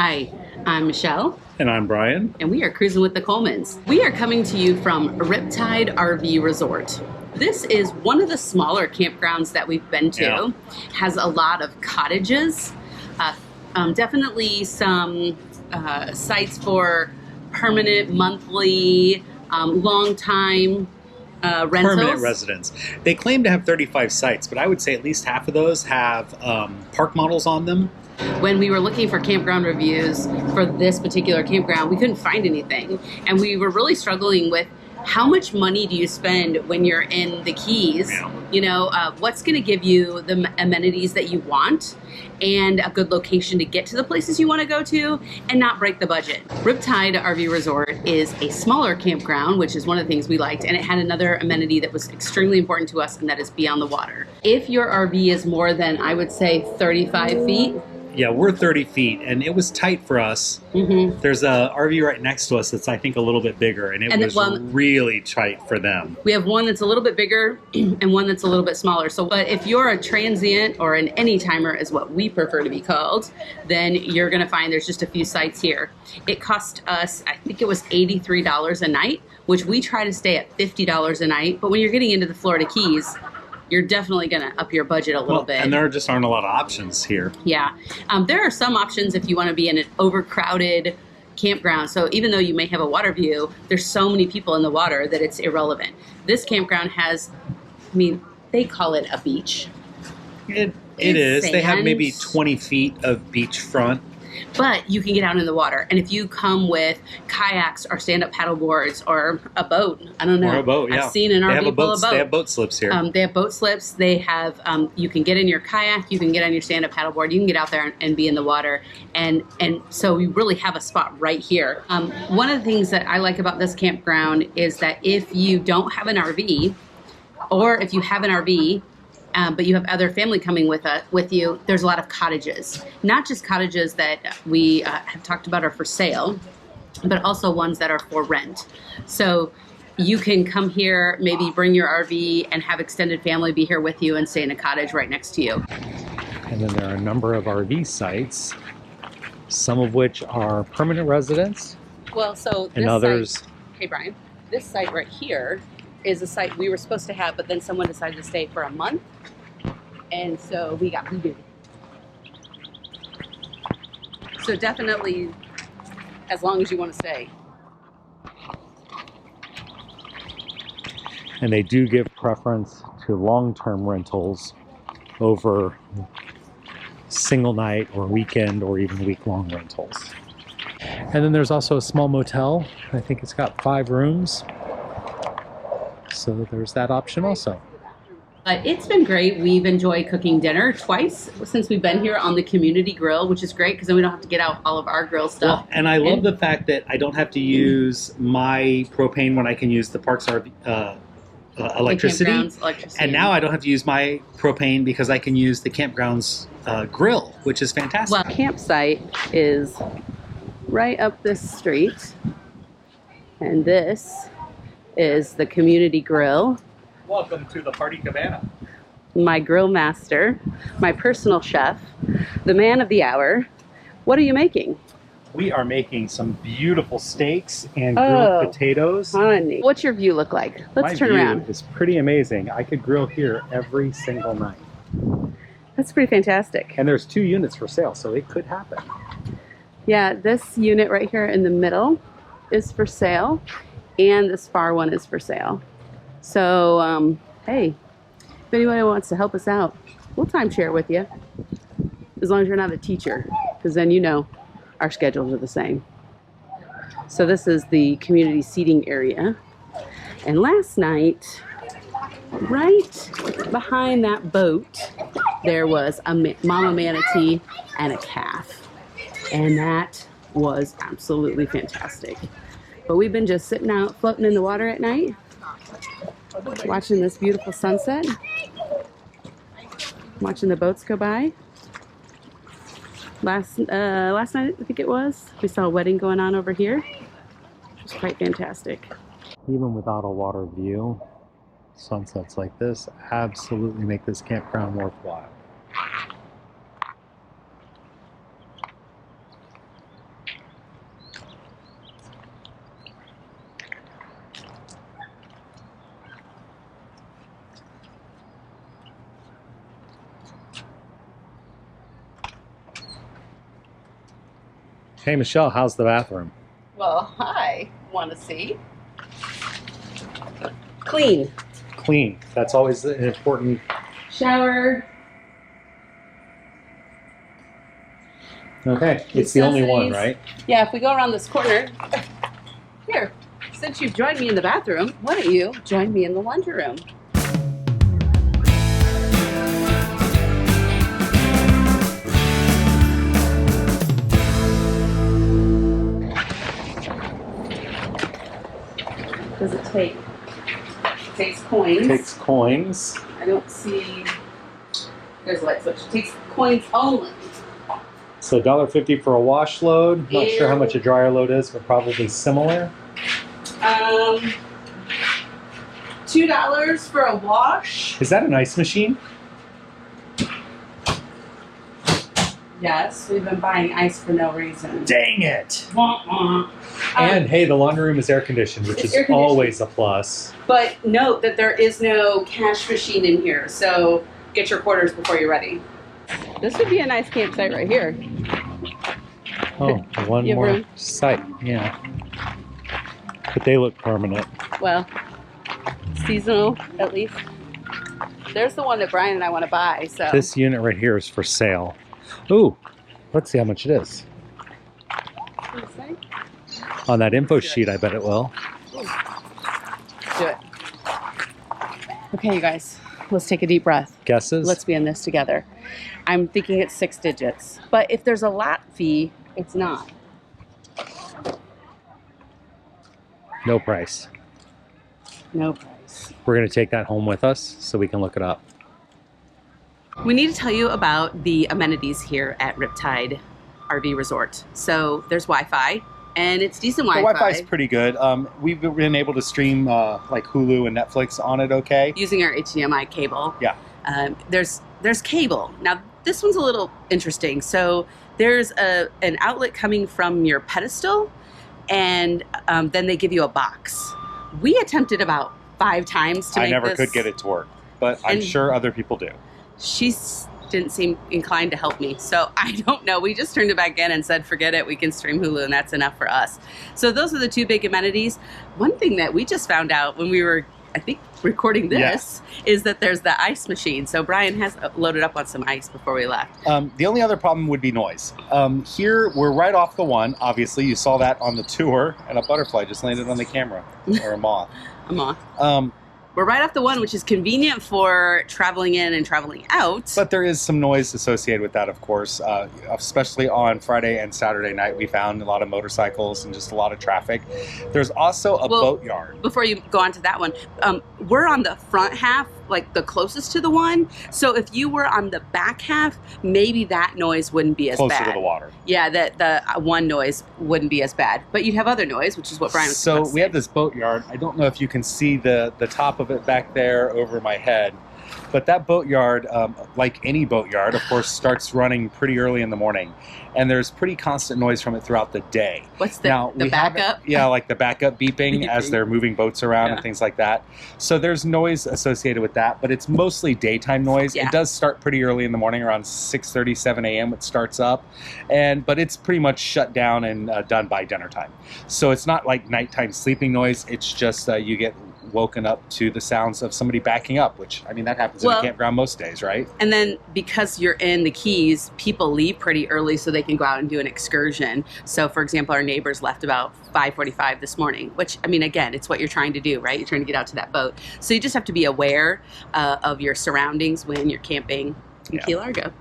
Hi, I'm Michelle. And I'm Brian. And we are cruising with the Colemans. We are coming to you from Riptide RV Resort. This is one of the smaller campgrounds that we've been to. Yeah. Has a lot of cottages, definitely some sites for permanent, monthly, long time rentals. Permanent residents. They claim to have 35 sites, but I would say at least half of those have park models on them. When we were looking for campground reviews for this particular campground, we couldn't find anything. And we were really struggling with how much money do you spend when you're in the Keys? Yeah. You know, what's going to give you the amenities that you want and a good location to get to the places you want to go to and not break the budget. Riptide RV Resort is a smaller campground, which is one of the things we liked, and it had another amenity that was extremely important to us, and that is beyond the water. If your RV is more than, I would say, 35 feet, yeah, we're 30 feet, and it was tight for us. Mm-hmm. There's a RV right next to us that's, I think, a little bit bigger, and it was really tight for them. We have one that's a little bit bigger and one that's a little bit smaller. So, but if you're a transient or an anytimer, is what we prefer to be called, then you're going to find there's just a few sites here. It cost us, I think it was $83 a night, which we try to stay at $50 a night. But when you're getting into the Florida Keys, you're definitely going to up your budget a little bit. And there just aren't a lot of options here. Yeah. There are some options if you want to be in an overcrowded campground. So even though you may have a water view, there's so many people in the water that it's irrelevant. This campground has, I mean, they call it a beach. It is. Sand. They have maybe 20 feet of beachfront. But you can get out in the water. And if you come with kayaks or stand-up paddle boards or a boat, I don't know. Or a boat, yeah. I've seen an RV full of boat. They have boat slips here. They have boat slips. They have, you can get in your kayak, you can get on your stand-up paddle board, you can get out there and be in the water. And so we really have a spot right here. One of the things that I like about this campground is that if you don't have an RV, or if you have an RV, but you have other family coming with you, there's a lot of cottages. Not just cottages that we have talked about are for sale, but also ones that are for rent. So you can come here, maybe bring your RV and have extended family be here with you and stay in a cottage right next to you. And then there are a number of RV sites, some of which are permanent residents. Well, so this and others. Site, hey Brian, this site right here is a site we were supposed to have, but then someone decided to stay for a month. And so we got booted. So definitely, as long as you want to stay. And they do give preference to long-term rentals over single night or weekend or even week-long rentals. And then there's also a small motel. I think it's got 5 rooms. So there's that option also. It's been great. We've enjoyed cooking dinner twice since we've been here on the community grill, which is great because then we don't have to get out all of our grill stuff. Well, and I love the fact that I don't have to use my propane when I can use the park's electricity. And now I don't have to use my propane because I can use the campground's grill, which is fantastic. Well, campsite is right up this street, and this is the community grill. Welcome to the Party Cabana. My grill master, my personal chef, the man of the hour. What are you making? We are making some beautiful steaks and grilled potatoes. Honey. What's your view look like? Let's turn around. It's pretty amazing. I could grill here every single night. That's pretty fantastic. And there's 2 units for sale, so it could happen. Yeah, this unit right here in the middle is for sale, and this far one is for sale. So, hey, if anybody wants to help us out, we'll timeshare with you. As long as you're not a teacher, because then you know our schedules are the same. So this is the community seating area. And last night, right behind that boat, there was a mama manatee and a calf. And that was absolutely fantastic. But we've been just sitting out, floating in the water at night, watching this beautiful sunset, watching the boats go by. Last night, I think it was, we saw a wedding going on over here. It was quite fantastic. Even without a water view, sunsets like this absolutely make this campground worthwhile. Hey, Michelle, how's the bathroom? Well, hi. Want to see? Clean. Clean. That's always an important... Shower. Okay, it's the only one, Necessities. right? Yeah, if we go around this corner. Here, since you've joined me in the bathroom, why don't you join me in the laundry room? Does it take? It takes coins. Takes coins. I don't see. There's a light switch. It takes coins only. So $1.50 for a wash load. Not sure how And- much a dryer load is, but probably similar. $2 for a wash. Is that an ice machine? Yes, we've been buying ice for no reason. Dang it! Wah, wah. And hey, the laundry room is air conditioned, which It's is air conditioned. always a plus. But note that there is no cash machine in here, so get your quarters before you're ready. This would be a nice campsite right here. Oh, one You have more room? site, yeah. But they look permanent. Well, seasonal at least. There's the one that Brian and I want to buy. So This unit right here is for sale. Ooh, let's see how much it is. On that info sheet, I bet it will. Do it. Okay, you guys, let's take a deep breath. Guesses? Let's be in this together. I'm thinking it's 6 digits, but if there's a lot fee, it's not. No price. No price. We're going to take that home with us so we can look it up. We need to tell you about the amenities here at Riptide RV Resort. So there's Wi-Fi, and it's decent The Wi-Fi. Wi-Fi is pretty good. We've been able to stream like Hulu and Netflix on it okay. Using our HDMI cable. Yeah. There's cable. Now this one's a little interesting. So there's an outlet coming from your pedestal, and then they give you a box. We attempted about 5 times to I make never this. could get it to work, but I'm And- sure other people do. She didn't seem inclined to help me. So I don't know. We just turned it back in and said, forget it. We can stream Hulu and that's enough for us. So those are the 2 big amenities. One thing that we just found out when we were, I think, recording this is that there's the ice machine. So Brian has loaded up on some ice before we left. The only other problem would be noise. Here, we're right off the one. Obviously, you saw that on the tour, and a butterfly just landed on the camera, or a moth. I'm on. We're right off the one, which is convenient for traveling in and traveling out. But there is some noise associated with that, of course, especially on Friday and Saturday night. We found a lot of motorcycles and just a lot of traffic. There's also a boatyard. Before you go on to that one, we're on the front half, like the closest to the one. So if you were on the back half, maybe that noise wouldn't be as Closer bad. to the water. Yeah, the one noise wouldn't be as bad. But you'd have other noise, which is what Brian was So about to we say. have this boatyard. I don't know if you can see the top of it back there over my head. But that boatyard, like any boatyard, of course, starts running pretty early in the morning. And there's pretty constant noise from it throughout the day. What's the we haven't- backup? Yeah, like the backup beeping as they're moving boats around Yeah. and things like that. So there's noise associated with that, but it's mostly daytime noise. Yeah. It does start pretty early in the morning, around 6:30, 7 a.m. it starts up. But it's pretty much shut down and done by dinner time. So it's not like nighttime sleeping noise. It's just you get woken up to the sounds of somebody backing up, which, I mean, that happens in a campground most days, right? And then because you're in the Keys, people leave pretty early so they can go out and do an excursion. So, for example, our neighbors left about 5:45 this morning, which, I mean, again, it's what you're trying to do, right? You're trying to get out to that boat. So you just have to be aware of your surroundings when you're camping in Key Largo.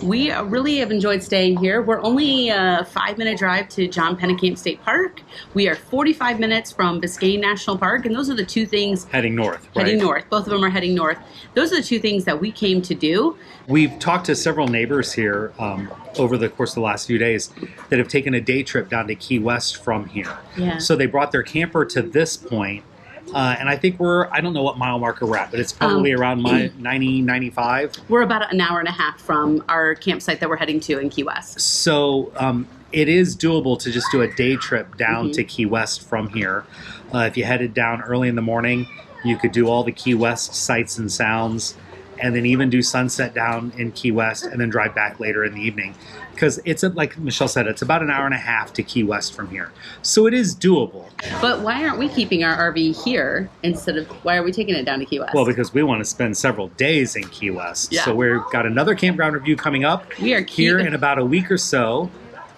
We really have enjoyed staying here. We're only a 5-minute drive to John Pennekemp State Park. We are 45 minutes from Biscayne National Park, and those are the 2 things. Heading north, right? Heading north. Both of them are heading north. Those are the 2 things that we came to do. We've talked to several neighbors here over the course of the last few days that have taken a day trip down to Key West from here. Yeah. So they brought their camper to this point, and I think I don't know what mile marker we're at, but it's probably around 90, 95. We're about an hour and a half from our campsite that we're heading to in Key West. So it is doable to just do a day trip down to Key West from here. If you headed down early in the morning, you could do all the Key West sights and sounds. and then even do sunset down in Key West and then drive back later in the evening. Because it's, like Michelle said, it's about an hour and a half to Key West from here. So it is doable. But why aren't we keeping our RV here instead of, why are we taking it down to Key West? Well, because we want to spend several days in Key West. Yeah. So we've got another campground review coming up We are here in about a week or so.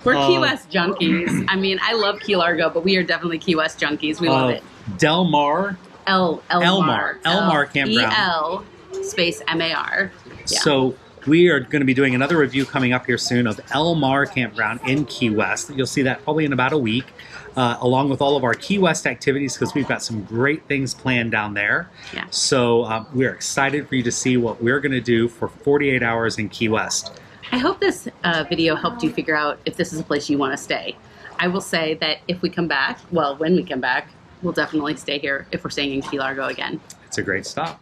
We're Key West junkies. I mean, I love Key Largo, but we are definitely Key West junkies. We love it. Del Mar. Elmar Campground. EL space MAR. Yeah. So we are going to be doing another review coming up here soon of Elmar Campground in Key West. You'll see that probably in about a week, along with all of our Key West activities, because we've got some great things planned down there. Yeah. So we're excited for you to see what we're going to do for 48 hours in Key West. I hope this video helped you figure out if this is a place you want to stay. I will say that if we come back, well, when we come back, we'll definitely stay here if we're staying in Key Largo again. It's a great stop.